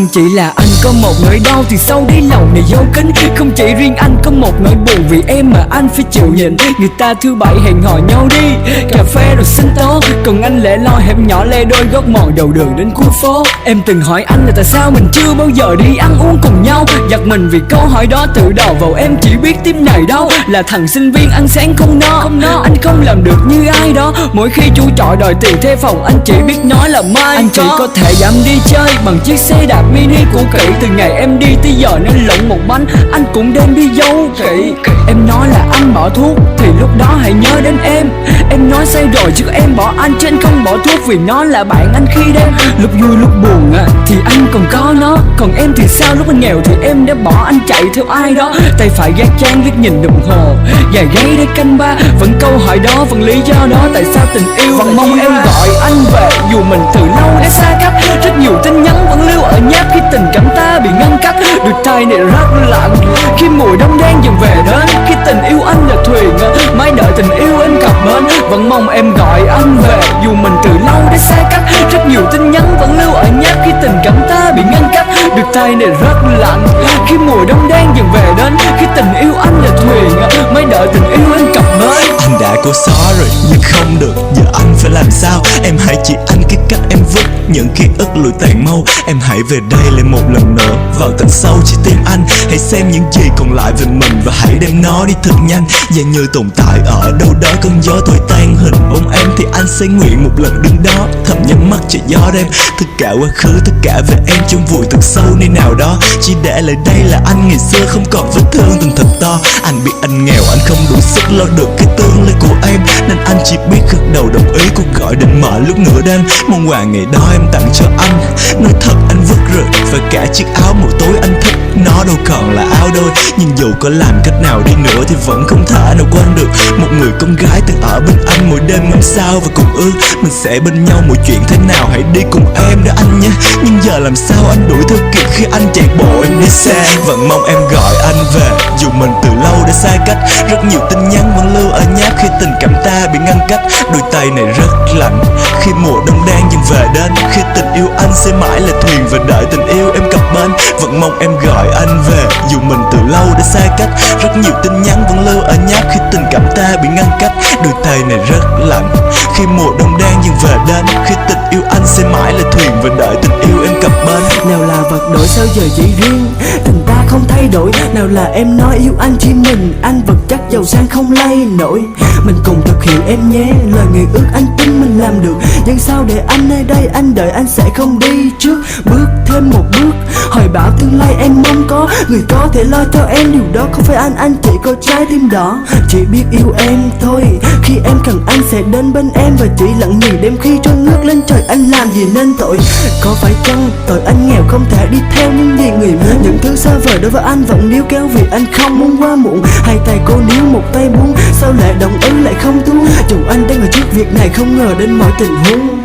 Không chỉ là anh có một nỗi đau thì sau đi lòng này dấu kín. Không chỉ riêng anh có một nỗi buồn vì em mà anh phải chịu nhịn. Người ta thứ bảy hẹn hò nhau đi cà phê rồi sinh tố, còn anh lẻ loi hẻm nhỏ lê đôi gót mòn đầu đường đến cuối phố. Em từng hỏi anh là tại sao mình chưa bao giờ đi ăn uống cùng nhau. Giật mình vì câu hỏi đó tự đầu vào em chỉ biết tim này đâu. Là thằng sinh viên ăn sáng không no, anh không làm được như ai đó. Mỗi khi chú trọ đòi tiền thuê phòng anh chỉ biết nói là mai. Anh chỉ có thể dám đi chơi bằng chiếc xe đạp mini cũ kỹ. Từ ngày em đi tới giờ nên lộn một bánh anh cũng đem đi dấu kỹ. Em nói là anh bỏ thuốc thì lúc đó hãy nhớ đến em. Em nói sai rồi chứ em bỏ anh chứ anh không bỏ thuốc vì nó là bạn anh khi đêm. Lúc vui lúc buồn thì anh còn có nó, còn em thì sao? Lúc anh nghèo thì em đã bỏ anh chạy theo ai đó. Tay phải gác chan liếc nhìn đồng hồ dài gáy để canh ba. Vẫn câu hỏi đó, vẫn lý do đó tại sao tình yêu vẫn mong em gọi anh về. Dù mình từ lâu đã xa cách, rất nhiều tin nhắn vẫn lưu ở nháp khi tình cảm ta bị ngăn cách. Đôi tay này rất lạnh khi mùa đông đang dần về đến. Khi tình yêu anh là thuyền mãi đợi tình yêu em cập bến. Vẫn mong em gọi anh về dù mình từ lâu đã xa cách. Rất nhiều tin nhắn vẫn lưu ở nháp khi tình cảm ta bị ngăn cách. Đôi tay này rất lạnh khi mùa đông đang dần về đến. Khi tình yêu anh là thuyền mãi đợi tình yêu em cập bến. Anh đã cố xóa rồi nhưng không được, giờ anh phải làm sao? Em hãy chỉ anh cái cách em vứt những ký ức lụi tàn mau. Em hãy về đây lại một lần nữa, vào tận sâu trái tim anh. Hãy xem những gì còn lại về mình và hãy đem nó đi thật nhanh. Dường như tồn tại ở đâu đó cơn gió thổi tan hình bóng em, thì anh sẽ nguyện một lần đứng đó thầm nhắm mắt chờ gió đem tất cả quá khứ, tất cả về em trong vùi thật sâu nơi nào đó. Chỉ để lại đây là anh ngày xưa không còn vết thương từng thật to. Anh biết anh nghèo, anh không đủ sức lo được cái tương lai của em, nên anh chỉ biết gật đầu đồng ý cuộc gọi định mở lúc nửa đêm. Món quà ngày đó em tặng cho anh, nói thật anh vứt rồi, và cả chiếc áo màu tối anh thích nó đâu còn là áo đôi. Nhưng dù có làm cách nào đi nữa thì vẫn không thể nào quên được một người con gái từng ở bên anh mỗi đêm ngắm sao và cùng ước mình sẽ bên nhau mọi chuyện thế nào. Hãy đi cùng em đó anh nhé. Nhưng giờ làm sao anh đuổi theo kịp khi anh chạy bộ em đi xe. Vẫn mong em gọi anh về dù mình từ lâu đã xa cách. Rất nhiều tin nhắn vẫn lưu ở nháp khi tình cảm ta bị ngăn cách. Đôi tay này rất lạnh khi mùa đông đang dần về đến. Khi tình yêu anh sẽ mãi là thuyền và đợi tình yêu em cập bến. Vẫn mong em gọi anh về dù mình từ lâu đã xa cách. Rất nhiều tin nhắn vẫn lưu ở nháp khi tình cảm ta bị ngăn cách. Đôi tay này rất lạnh khi mùa đông đang dần về đến. Khi tình yêu anh sẽ mãi là thuyền và đợi tình yêu em cập bến. Nào là vật đổi sao giờ chỉ riêng tình ta không thay đổi. Nào là em nói yêu anh chỉ mình, anh vật chất giàu sang không lay nổi. Mình cùng thực hiện em nhé, lời người ước anh tin mình làm được. Nhưng sao để anh nơi đây, anh đợi anh sẽ không đi trước. Bước thêm một bước, hoài bão tương lai em mong có người có thể lo cho em. Điều đó không phải anh chỉ có trái tim đỏ. Chỉ biết yêu em thôi, khi em cần anh sẽ đến bên em. Và chỉ lặng nhìn đêm khi trôi ngước lên trời, anh làm gì nên tội. Có phải chăng tội anh nghèo không thể đi theo những gì người muốn. Những thứ xa vời đối với anh vẫn níu kéo vì anh không muốn qua muộn. Hai tay cô níu một tay buông, sao lại đồng ý lại không tuôn. Dù anh đang ở trước việc này không ngờ đến mọi tình huống.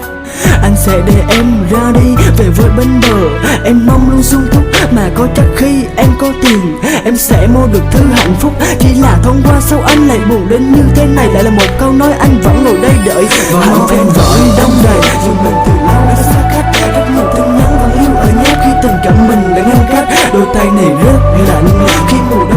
Anh sẽ để em ra đi về với bên bờ. Em mong luôn sung túc mà có chắc khi em có tiền em sẽ mua được thứ hạnh phúc. Chỉ là thông qua sau anh lại buồn đến như thế này. Lại là một câu nói anh vẫn ngồi đây đợi. Hạnh phúc vẫn đông đầy dù mình từ lâu đã xa cách. Rất nhiều tin nhắn vẫn lưu ở nháp khi tình cảm mình đã ngăn cách. Đôi tay này rất lạnh khi mùa đông